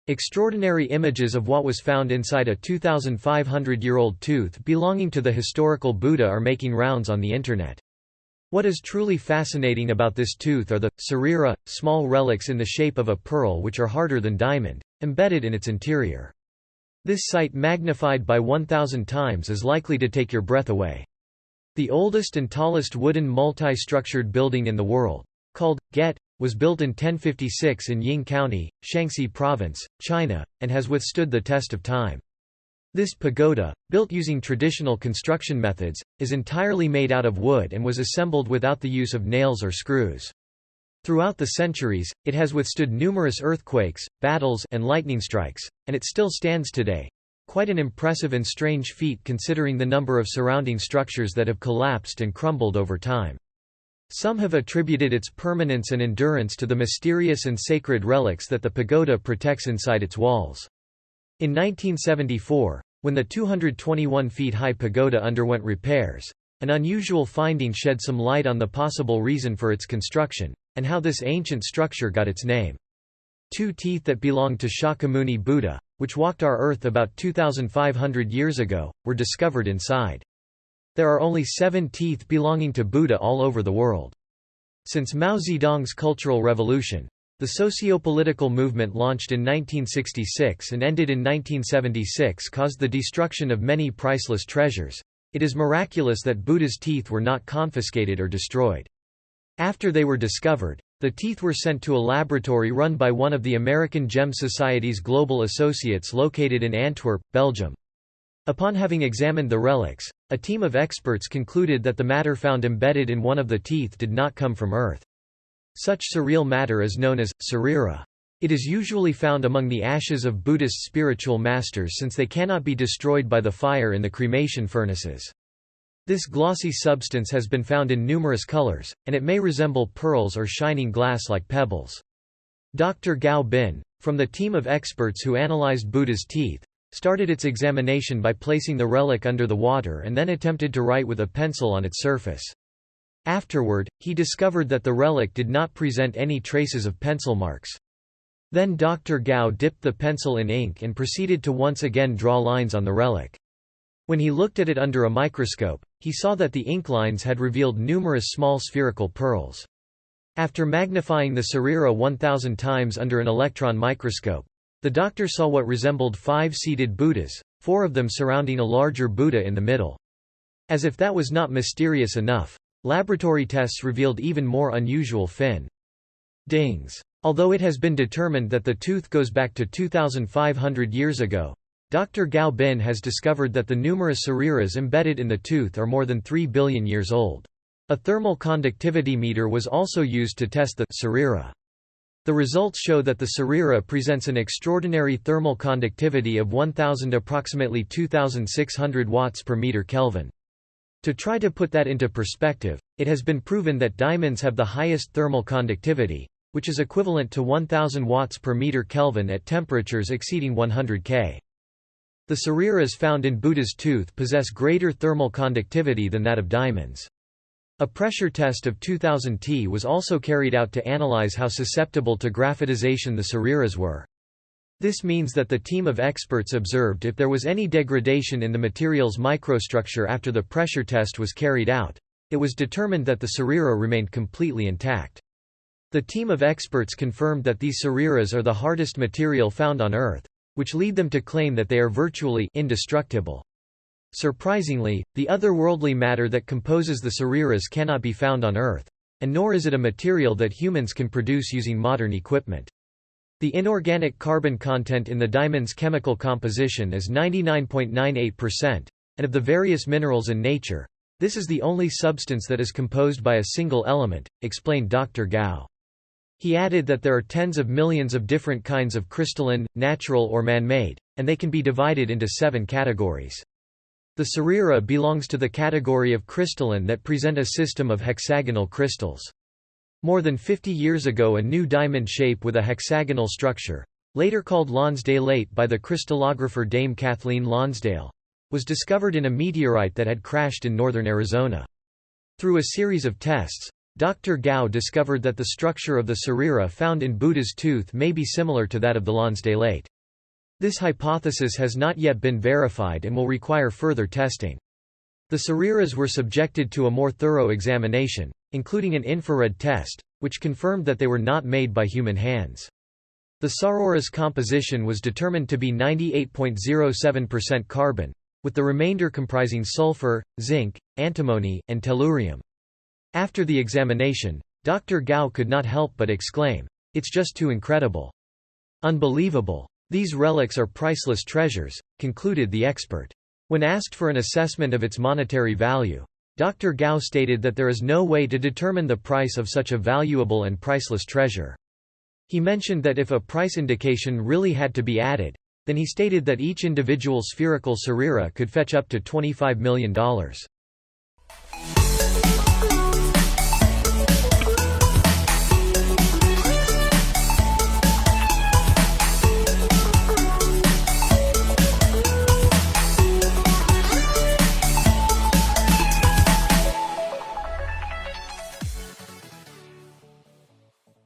Extraordinary images of what was found inside a 2,500-year-old tooth belonging to the historical Buddha are making rounds on the Internet. What is truly fascinating about this tooth are the sarira, small relics in the shape of a pearl which are harder than diamond, embedded in its interior. This sight magnified by 1,000 times is likely to take your breath away. The oldest and tallest wooden multi-structured building in the world, called Get, was built in 1056 in Ying County, Shaanxi Province, China, and has withstood the test of time. This pagoda, built using traditional construction methods, is entirely made out of wood and was assembled without the use of nails or screws. Throughout the centuries, it has withstood numerous earthquakes, battles, and lightning strikes, and it still stands today. Quite an impressive and strange feat considering the number of surrounding structures that have collapsed and crumbled over time. Some have attributed its permanence and endurance to the mysterious and sacred relics that the pagoda protects inside its walls. In 1974, when the 221 feet high pagoda underwent repairs, an unusual finding shed some light on the possible reason for its construction, and how this ancient structure got its name. 2 teeth that belonged to Shakyamuni Buddha, which walked our earth about 2,500 years ago, were discovered inside. There are only 7 teeth belonging to Buddha all over the world. Since Mao Zedong's Cultural Revolution, the socio-political movement launched in 1966 and ended in 1976 caused the destruction of many priceless treasures. It is miraculous that Buddha's teeth were not confiscated or destroyed. After they were discovered, the teeth were sent to a laboratory run by one of the American Gem Society's global associates located in Antwerp, Belgium. Upon having examined the relics, a team of experts concluded that the matter found embedded in one of the teeth did not come from Earth. Such surreal matter is known as sarira. It is usually found among the ashes of Buddhist spiritual masters since they cannot be destroyed by the fire in the cremation furnaces. This glossy substance has been found in numerous colors, and it may resemble pearls or shining glass like pebbles. Dr. Gao Bin, from the team of experts who analyzed Buddha's teeth, started its examination by placing the relic under the water and then attempted to write with a pencil on its surface. Afterward, he discovered that the relic did not present any traces of pencil marks. Then Dr. Gao dipped the pencil in ink and proceeded to once again draw lines on the relic. When he looked at it under a microscope, he saw that the ink lines had revealed numerous small spherical pearls. After magnifying the sarira 1,000 times under an electron microscope, the doctor saw what resembled 5 seated Buddhas, 4 of them surrounding a larger Buddha in the middle. As if that was not mysterious enough, laboratory tests revealed even more unusual findings. Although it has been determined that the tooth goes back to 2,500 years ago, Dr. Gao Bin has discovered that the numerous sariras embedded in the tooth are more than 3 billion years old. A thermal conductivity meter was also used to test the sarira. The results show that the sarira presents an extraordinary thermal conductivity of 1,000 approximately 2,600 watts per meter Kelvin. To try to put that into perspective, it has been proven that diamonds have the highest thermal conductivity, which is equivalent to 1,000 watts per meter Kelvin at temperatures exceeding 100 K. The sariras found in Buddha's tooth possess greater thermal conductivity than that of diamonds. A pressure test of 2000 T was also carried out to analyze how susceptible to graphitization the sariras were. This means that the team of experts observed if there was any degradation in the material's microstructure after the pressure test was carried out. It was determined that the sarira remained completely intact. The team of experts confirmed that these sariras are the hardest material found on Earth, which lead them to claim that they are virtually indestructible. Surprisingly, the otherworldly matter that composes the sariras cannot be found on Earth, and nor is it a material that humans can produce using modern equipment. The inorganic carbon content in the diamond's chemical composition is 99.98%, and of the various minerals in nature, this is the only substance that is composed by a single element, explained Dr. Gao. He added that there are tens of millions of different kinds of crystalline, natural or man-made, and they can be divided into 7 categories. The sarira belongs to the category of crystalline that present a system of hexagonal crystals. More than 50 years ago, a new diamond shape with a hexagonal structure, later called Lonsdale-8 by the crystallographer Dame Kathleen Lonsdale, was discovered in a meteorite that had crashed in northern Arizona. Through a series of tests, Dr. Gao discovered that the structure of the sarira found in Buddha's tooth may be similar to that of the Lonsdale-8. This hypothesis has not yet been verified and will require further testing. The sariras were subjected to a more thorough examination, including an infrared test, which confirmed that they were not made by human hands. The sarira's composition was determined to be 98.07% carbon, with the remainder comprising sulfur, zinc, antimony, and tellurium. After the examination, Dr. Gao could not help but exclaim, "It's just too incredible. Unbelievable. These relics are priceless treasures," concluded the expert. When asked for an assessment of its monetary value, Dr. Gao stated that there is no way to determine the price of such a valuable and priceless treasure. He mentioned that if a price indication really had to be added, then he stated that each individual spherical sarira could fetch up to $25 million.